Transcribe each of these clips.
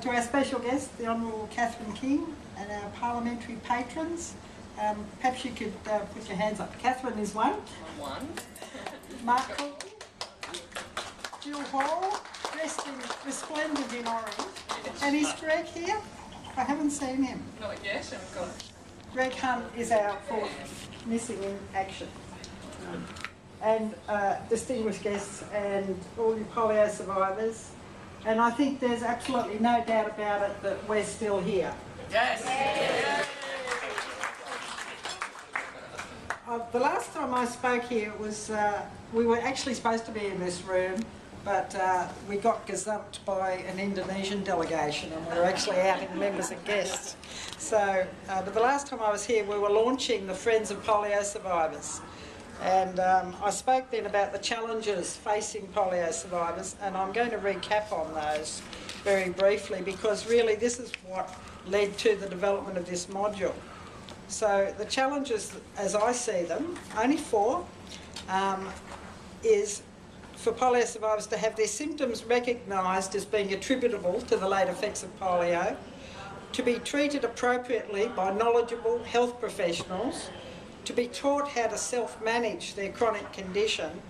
To our special guest, the Hon Catherine King, and our parliamentary patrons, perhaps you could put your hands up. Catherine is one. One. Mark Coulton. Jill Hall, dressed in resplendent in orange. Yes. And is Greg here? I haven't seen him. Not yet, I've got it. Greg Hunt is our fourth missing in action. And distinguished guests and all you polio survivors. And I think there's absolutely no doubt about it that we're still here. Yes. Yes. The last time I spoke here was, we were actually supposed to be in this room, but we got gazumped by an Indonesian delegation and we were actually out in members and guests. So, but the last time I was here we were launching the Friends of Polio Survivors. And I spoke then about the challenges facing polio survivors, and I'm going to recap on those very briefly because really this is what led to the development of this module. So the challenges, as I see them, only four, is for polio survivors to have their symptoms recognised as being attributable to the late effects of polio, to be treated appropriately by knowledgeable health professionals, to be taught how to self-manage their chronic condition,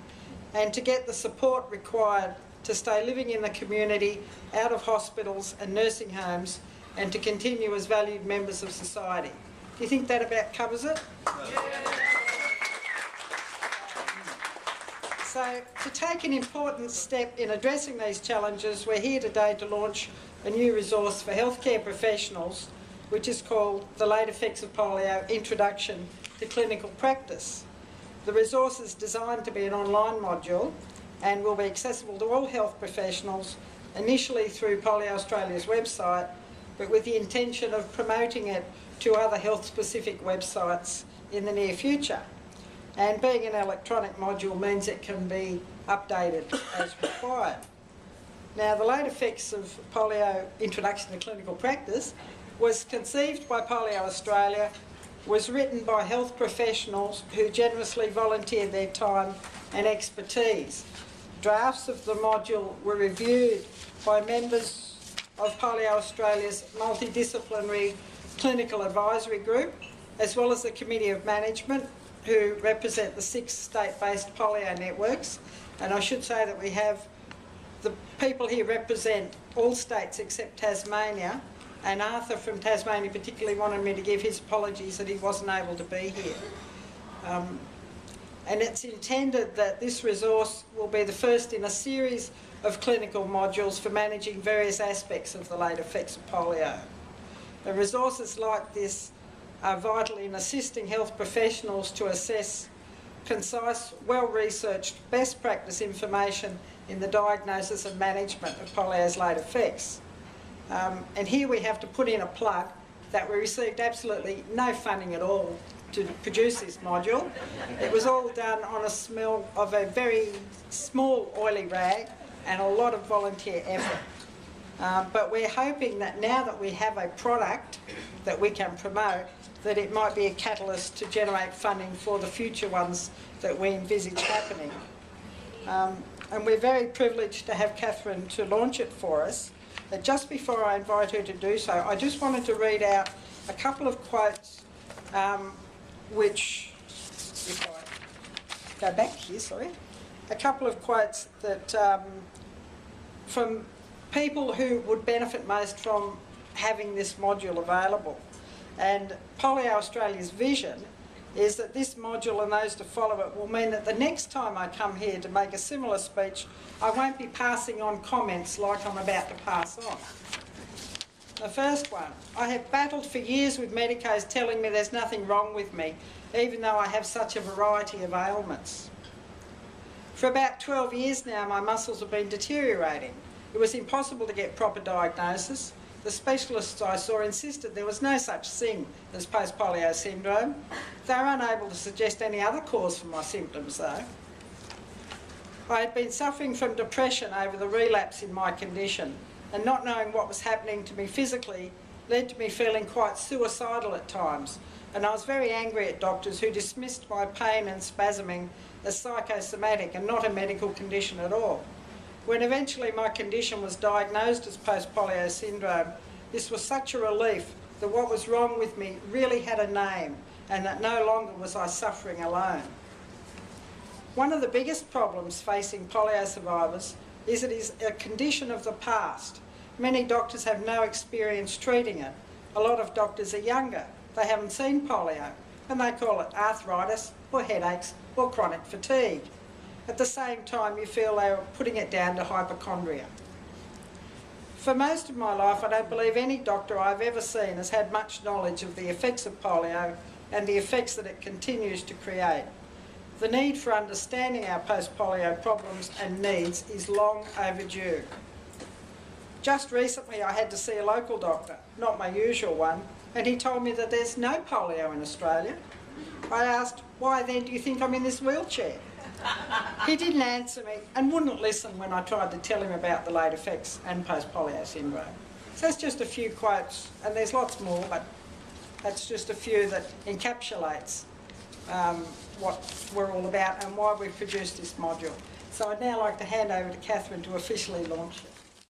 and to get the support required to stay living in the community, out of hospitals and nursing homes, and to continue as valued members of society. Do you think that about covers it? So, to take an important step in addressing these challenges, we're here today to launch a new resource for healthcare professionals, which is called the Late Effects of Polio Introduction to Clinical Practice. The resource is designed to be an online module and will be accessible to all health professionals, initially through Polio Australia's website, but with the intention of promoting it to other health-specific websites in the near future. And being an electronic module means it can be updated as required. Now, the Late Effects of Polio Introduction to Clinical Practice was conceived by Polio Australia, was written by health professionals who generously volunteered their time and expertise. Drafts of the module were reviewed by members of Polio Australia's multidisciplinary clinical advisory group, as well as the Committee of Management, who represent the 6 state-based polio networks. And I should say that we have the people here represent all states except Tasmania, and Arthur from Tasmania particularly wanted me to give his apologies that he wasn't able to be here. And it's intended that this resource will be the first in a series of clinical modules for managing various aspects of the late effects of polio. The resources like this are vital in assisting health professionals to assess concise, well-researched best practice information in the diagnosis and management of polio's late effects. And here we have to put in a plug that we received absolutely no funding at all to produce this module. It was all done on a smell of a very small oily rag and a lot of volunteer effort. But we're hoping that now that we have a product that we can promote, that it might be a catalyst to generate funding for the future ones that we envisage happening. And we're very privileged to have Catherine to launch it for us. But just before I invite her to do so, I just wanted to read out a couple of quotes which, if I go back here, sorry, a couple of quotes that from people who would benefit most from having this module available. And Polio Australia's vision is that this module and those to follow it will mean that the next time I come here to make a similar speech, I won't be passing on comments like I'm about to pass on. The first one, I have battled for years with medicos telling me there's nothing wrong with me, even though I have such a variety of ailments. For about 12 years now, my muscles have been deteriorating. It was impossible to get proper diagnosis. The specialists I saw insisted there was no such thing as post-polio syndrome. They were unable to suggest any other cause for my symptoms though. I had been suffering from depression over the relapse in my condition, and not knowing what was happening to me physically led to me feeling quite suicidal at times, and I was very angry at doctors who dismissed my pain and spasming as psychosomatic and not a medical condition at all. When eventually my condition was diagnosed as post-polio syndrome, this was such a relief that what was wrong with me really had a name and that no longer was I suffering alone. One of the biggest problems facing polio survivors is it is a condition of the past. Many doctors have no experience treating it. A lot of doctors are younger. They haven't seen polio and they call it arthritis or headaches or chronic fatigue. At the same time, you feel they are putting it down to hypochondria. For most of my life, I don't believe any doctor I've ever seen has had much knowledge of the effects of polio and the effects that it continues to create. The need for understanding our post-polio problems and needs is long overdue. Just recently I had to see a local doctor, not my usual one, and he told me that there's no polio in Australia. I asked, why then do you think I'm in this wheelchair? He didn't answer me and wouldn't listen when I tried to tell him about the late effects and post-polio syndrome. So that's just a few quotes, and there's lots more, but that's just a few that encapsulates what we're all about and why we've produced this module. So I'd now like to hand over to Catherine to officially launch it.